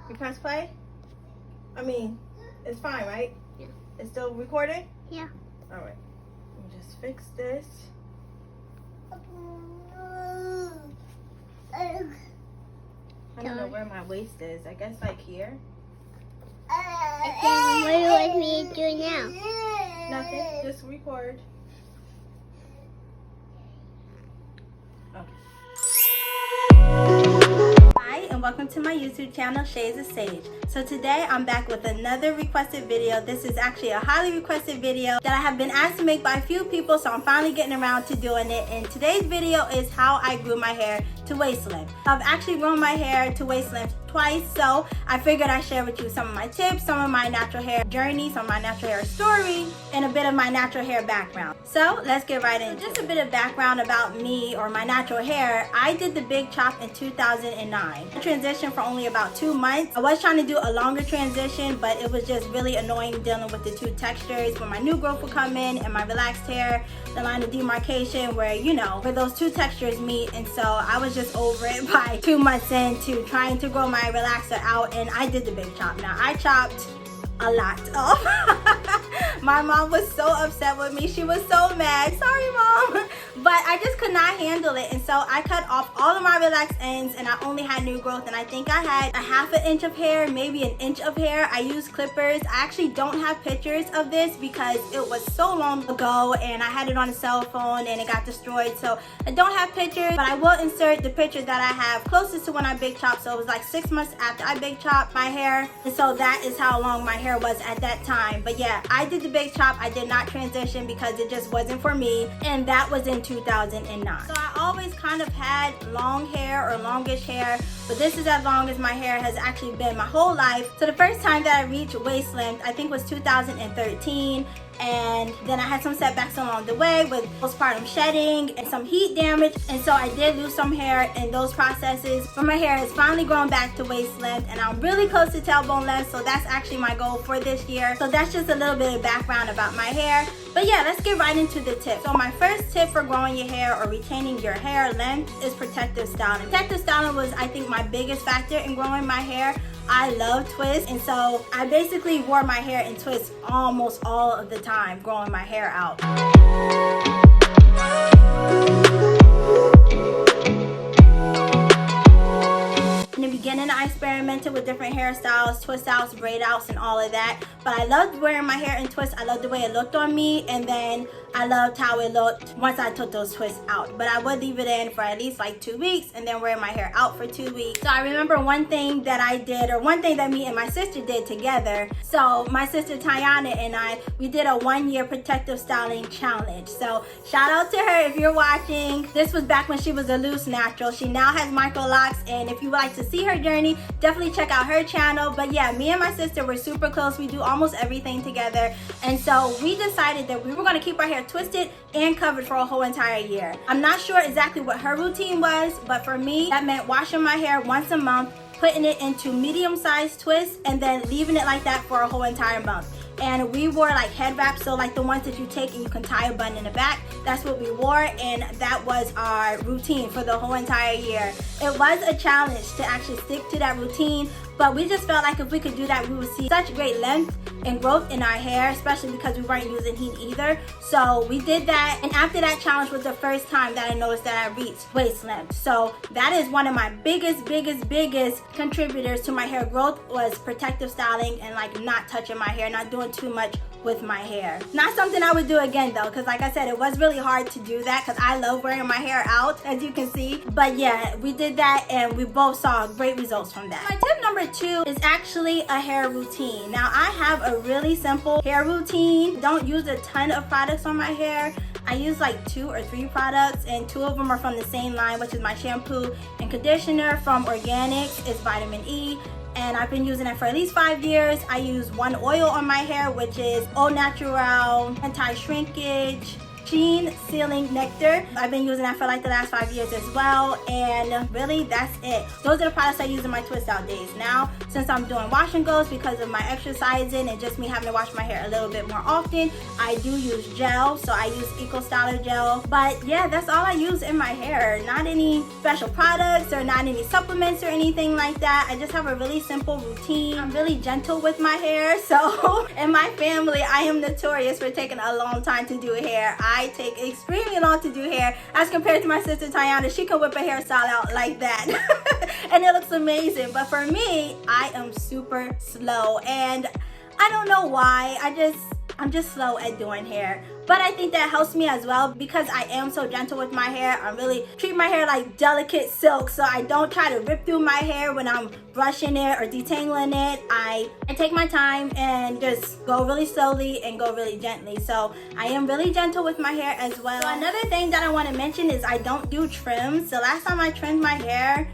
You press play? I mean, it's fine, right? Yeah. It's still recording? Yeah. All right. Let me just fix this. I don't know where my waist is. I guess like here. Okay, what do you want me to do now? Nothing. Just record. Hi, and welcome to my YouTube channel, Shades of Sage. So today I'm back with another requested video. This is actually a highly requested video that I have been asked to make by a few people, so I'm finally getting around to doing it. And today's video is how I grew my hair to waist length. I've actually grown my hair to waist length twice, so I figured I'd share with you some of my tips, some of my natural hair journey, some of my natural hair story, and a bit of my natural hair background. So let's get right into it. Just a bit of background about me or my natural hair. I did the big chop in 2009. I transitioned for only about 2 months. I was trying to do a longer transition, but it was just really annoying dealing with the two textures when my new growth would come in and my relaxed hair, the line of demarcation where, you know, where those two textures meet. And so I was just over it by 2 months into trying to grow my relaxer out, and I did the big chop. Now I chopped a lot off. My mom was so upset with me. She was so mad. Sorry, Mom. But I just could not handle it, and so I cut off all of my relaxed ends, and I only had new growth, and I think I had a ½ inch of hair, maybe an inch of hair. I used clippers. I actually don't have pictures of this because it was so long ago, and I had it on a cell phone, and it got destroyed, so I don't have pictures, but I will insert the picture that I have closest to when I big chopped. So it was like 6 months after I big chopped my hair, and so that is how long my hair was at that time. But yeah, I did the big chop. I did not transition because it just wasn't for me, and that was in 2009. So I always kind of had long hair or longish hair, but this is as long as my hair has actually been my whole life. So the first time that I reached waist length, I think was 2013. And then I had some setbacks along the way with postpartum shedding and some heat damage, and so I did lose some hair in those processes, but my hair has finally grown back to waist length, and I'm really close to tailbone length, so that's actually my goal for this year. So that's just a little bit of background about my hair. But yeah, let's get right into the tips. So my first tip for growing your hair or retaining your hair length is protective styling. Protective styling was, I think, my biggest factor in growing my hair. I love twists, and so I basically wore my hair in twists almost all of the time growing my hair out. In the beginning, I experimented with different hairstyles, twist outs, braid outs, and all of that. But I loved wearing my hair in twists. I loved the way it looked on me, and then I loved how it looked once I took those twists out. But I would leave it in for at least like 2 weeks and then wear my hair out for 2 weeks. So I remember one thing that I did, or one thing that me and my sister did together. So my sister Tiana and we did a 1-year protective styling challenge. So shout out to her if you're watching. This was back when she was a loose natural. She now has micro locks, and if you would like to see her journey, definitely check out her channel. But yeah, me and my sister were super close. We do almost everything together, and so we decided that we were going to keep our hair twisted and covered for a whole entire year. I'm not sure exactly what her routine was, but for me, that meant washing my hair once a month, putting it into medium-sized twists, and then leaving it like that for a whole entire month. And we wore like head wraps, so like the ones that you take and you can tie a bun in the back. That's what we wore, and that was our routine for the whole entire year. It was a challenge to actually stick to that routine, but we just felt like if we could do that, we would see such great length and growth in our hair, especially because we weren't using heat either. So we did that, and after that challenge was the first time that I noticed that I reached waist length. So that is one of my biggest contributors to my hair growth, was protective styling and like not touching my hair, not doing too much with my hair. Not something I would do again though, because like I said, it was really hard to do that because I love wearing my hair out, as you can see. But yeah, we did that, and we both saw great results from that. My tip number 2 is actually a hair routine. Now I have a really simple hair routine. Don't use a ton of products on my hair. I use like 2 or 3 products, and 2 of them are from the same line, which is my shampoo and conditioner from Organics. It's vitamin E, and I've been using it for at least 5 years. I use one oil on my hair, which is Au Natural Anti-Shrinkage Sheen Sealing Nectar. I've been using that for like the last 5 years as well, and really that's it. Those are the products I use in my twist out days. Now, since I'm doing wash and goes because of my exercising and just me having to wash my hair a little bit more often, I do use gel, so I use Eco Styler gel. But yeah, that's all I use in my hair. Not any special products or not any supplements or anything like that. I just have a really simple routine. I'm really gentle with my hair, so in my family I am notorious for taking a long time to do hair. I take extremely long to do hair as compared to my sister Tiana. She can whip a hairstyle out like that and it looks amazing. But for me, I am super slow, and I don't know why. I'm just slow at doing hair. But I think that helps me as well because I am so gentle with my hair. I really treat my hair like delicate silk, so I don't try to rip through my hair when I'm brushing it or detangling it. I take my time and just go really slowly and go really gently. So I am really gentle with my hair as well. So another thing that I want to mention is I don't do trims. The last time I trimmed my hair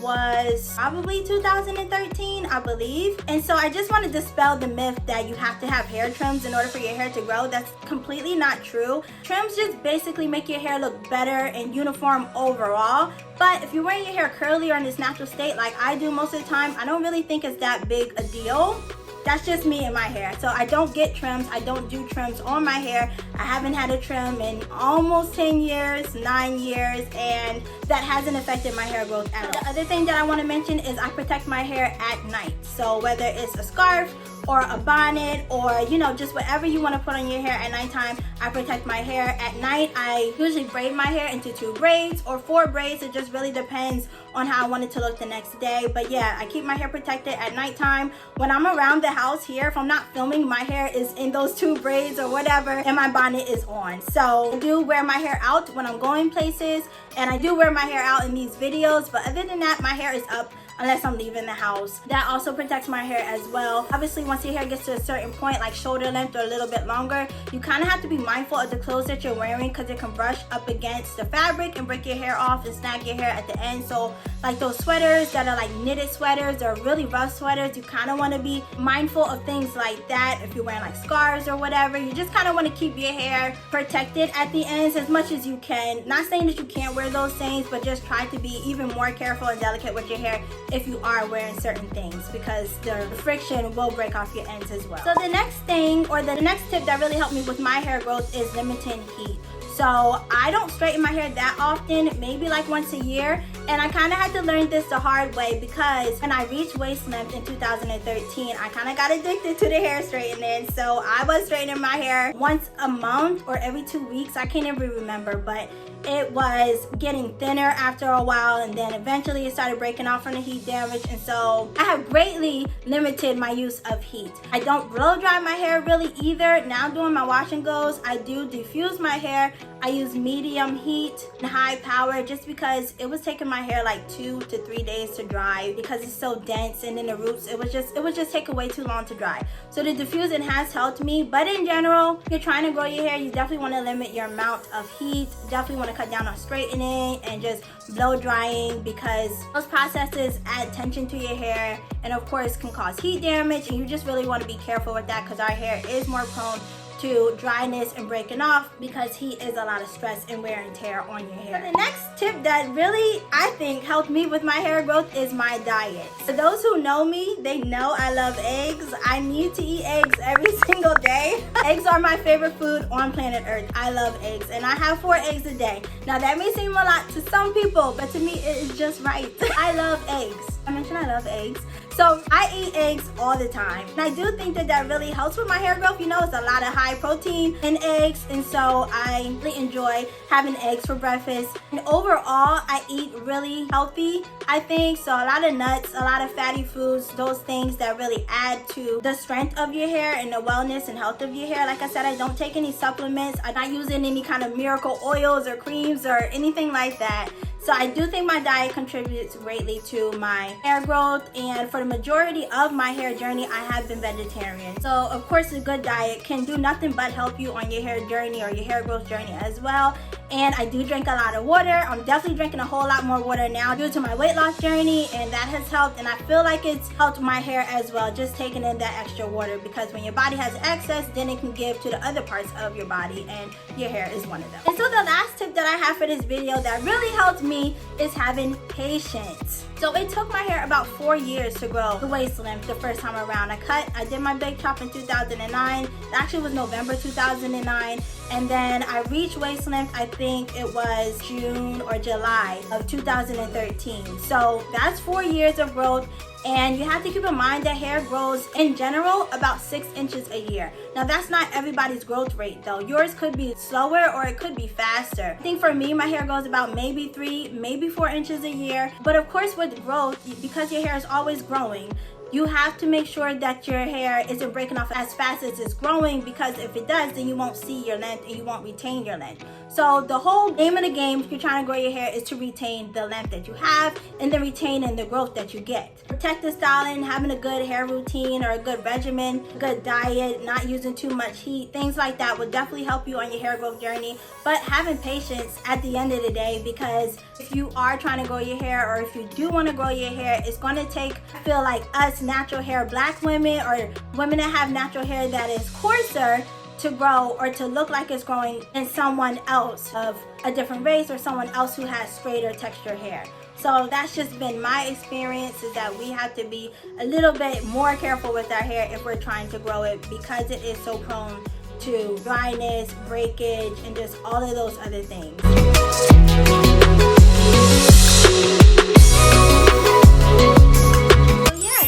was probably 2013, I believe. And so I just want to dispel the myth that you have to have hair trims in order for your hair to grow. That's completely not true. Trims just basically make your hair look better and uniform overall. But if you're wearing your hair curly or in its natural state like I do most of the time, I don't really think it's that big a deal. That's just me and my hair. So I don't get trims. I don't do trims on my hair. I haven't had a trim in almost 10 years, 9 years, and that hasn't affected my hair growth at all. The other thing that I want to mention is I protect my hair at night. So whether it's a scarf or a bonnet or, you know, just whatever you want to put on your hair at nighttime, I protect my hair at night. I usually braid my hair into 2 braids or 4 braids. It just really depends on how I want it to look the next day. But yeah, I keep my hair protected at nighttime. When I'm around the house here, if I'm not filming, my hair is in those 2 braids or whatever, and my bonnet is on. So I do wear my hair out when I'm going places, and I do wear my hair out in these videos, but other than that, my hair is up unless I'm leaving the house. That also protects my hair as well. Obviously, once your hair gets to a certain point, like shoulder length or a little bit longer, you kind of have to be mindful of the clothes that you're wearing because it can brush up against the fabric and break your hair off and snag your hair at the end. So like those sweaters that are like knitted sweaters or really rough sweaters, you kind of want to be mindful of things like that. If you're wearing like scarves or whatever, you just kind of want to keep your hair protected at the ends as much as you can. Not saying that you can't wear those things, but just try to be even more careful and delicate with your hair if you are wearing certain things, because the friction will break off your ends as well. So the next thing, or the next tip that really helped me with my hair growth is limiting heat. So I don't straighten my hair that often, maybe like once a year. And I kind of had to learn this the hard way because when I reached waist length in 2013, I kind of got addicted to the hair straightening. So I was straightening my hair once a month or every 2 weeks. I can't even remember, but it was getting thinner after a while, and then eventually it started breaking off from the heat damage. And so I have greatly limited my use of heat. I don't blow dry my hair really either. Now doing my wash and goes, I do diffuse my hair. I use medium heat and high power just because it was taking my hair like 2 to 3 days to dry because it's so dense, and in the roots it was just taking way too long to dry. So the diffusing has helped me, but in general, if you're trying to grow your hair, you definitely want to limit your amount of heat. Definitely want to cut down on straightening and just blow drying because those processes add tension to your hair and of course can cause heat damage, and you just really want to be careful with that because our hair is more prone to dryness and breaking off because heat is a lot of stress and wear and tear on your hair. So the next tip that really I think helped me with my hair growth is my diet. For those who know me, they know I love eggs. I need to eat eggs every single day. Eggs are my favorite food on planet Earth. I love eggs, and I have 4 eggs a day. Now that may seem a lot to some people, but to me it is just right. I love eggs. I mentioned I love eggs. So I eat eggs all the time. And I do think that that really helps with my hair growth. You know, it's a lot of high protein in eggs. And so I really enjoy having eggs for breakfast. And overall, I eat really healthy, I think. So a lot of nuts, a lot of fatty foods, those things that really add to the strength of your hair and the wellness and health of your hair. Like I said, I don't take any supplements. I'm not using any kind of miracle oils or creams or anything like that. So I do think my diet contributes greatly to my hair growth, and for the majority of my hair journey, I have been vegetarian. So of course a good diet can do nothing but help you on your hair journey or your hair growth journey as well. and I do drink a lot of water. I'm definitely drinking a whole lot more water now due to my weight loss journey, and that has helped, and I feel like it's helped my hair as well, just taking in that extra water, because when your body has excess, then it can give to the other parts of your body, and your hair is one of them. And so the last tip that I have for this video that really helped me is having patience. So it took my hair about 4 years to grow the waist length the first time around. I did my big chop in 2009. It actually was November 2009. And then I reached waist length, I think it was June or July of 2013. So that's 4 years of growth. And you have to keep in mind that hair grows in general about 6 inches a year. Now that's not everybody's growth rate though. Yours could be slower or it could be faster. I think for me, my hair grows about maybe 3, maybe 4 inches a year. But of course with growth, because your hair is always growing, you have to make sure that your hair isn't breaking off as fast as it's growing, because if it does, then you won't see your length and you won't retain your length. So the whole name of the game if you're trying to grow your hair is to retain the length that you have and then retaining the growth that you get. Protective styling, having a good hair routine or a good regimen, good diet, not using too much heat, things like that will definitely help you on your hair growth journey. But having patience at the end of the day, because if you are trying to grow your hair, or if you do want to grow your hair, it's going to take, I feel like us natural hair black women or women that have natural hair that is coarser to grow or to look like it's growing in someone else of a different race or someone else who has straighter texture hair. So that's just been my experience, is that we have to be a little bit more careful with our hair if we're trying to grow it, because it is so prone to dryness, breakage, and just all of those other things.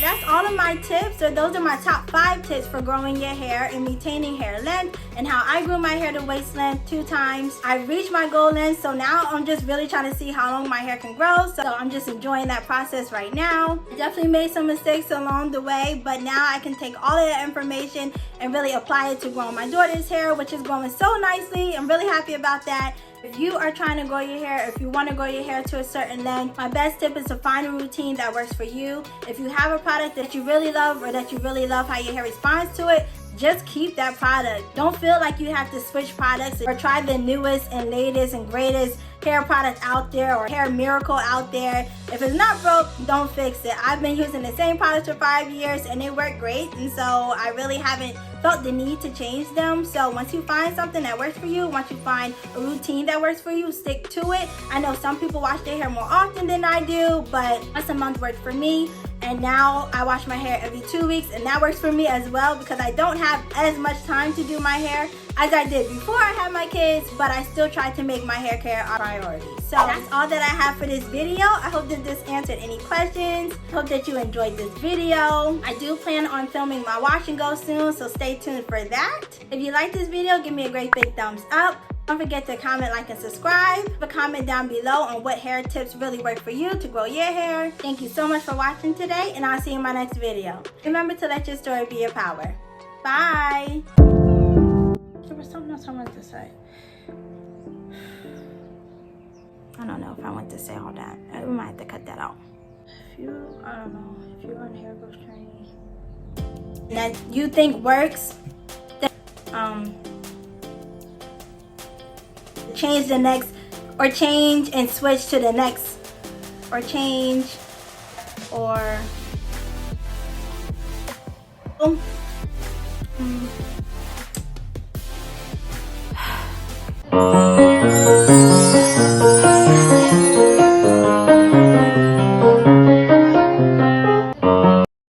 That's all of my tips. So those are my top 5 tips for growing your hair and maintaining hair length, and how I grew my hair to waist length 2 times. I reached my goal length, so now I'm just really trying to see how long my hair can grow. So I'm just enjoying that process right now. I definitely made some mistakes along the way, but now I can take all of that information and really apply it to growing my daughter's hair, which is growing so nicely. I'm really happy about that. If you are trying to grow your hair, if you want to grow your hair to a certain length, my best tip is to find a routine that works for you. If you have a product that you really love, or that you really love how your hair responds to it, just keep that product. Don't feel like you have to switch products or try the newest and latest and greatest hair product out there or hair miracle out there. If it's not broke, don't fix it. I've been using the same products for 5 years and it worked great, and so I really haven't felt the need to change them. So once you find something that works for you, once you find a routine that works for you, stick to it. I know some people wash their hair more often than I do, but once a month worked for me. And now I wash my hair every 2 weeks, and that works for me as well, because I don't have as much time to do my hair as I did before I had my kids, but I still try to make my hair care a priority. So that's all that I have for this video. I hope that this answered any questions. I hope that you enjoyed this video. I do plan on filming my wash and go soon, so stay tuned for that. If you like this video, give me a great big thumbs up. Don't forget to comment, like, and subscribe. Leave a comment down below on what hair tips really work for you to grow your hair. Thank you so much for watching today, and I'll see you in my next video. Remember to let your story be your power. Bye. There was something else I wanted to say. I don't know if I want to say all that. We might have to cut that out. I don't know, if you're on hair growth journey that you think works, then, change the next, or change and switch to the next, or change, or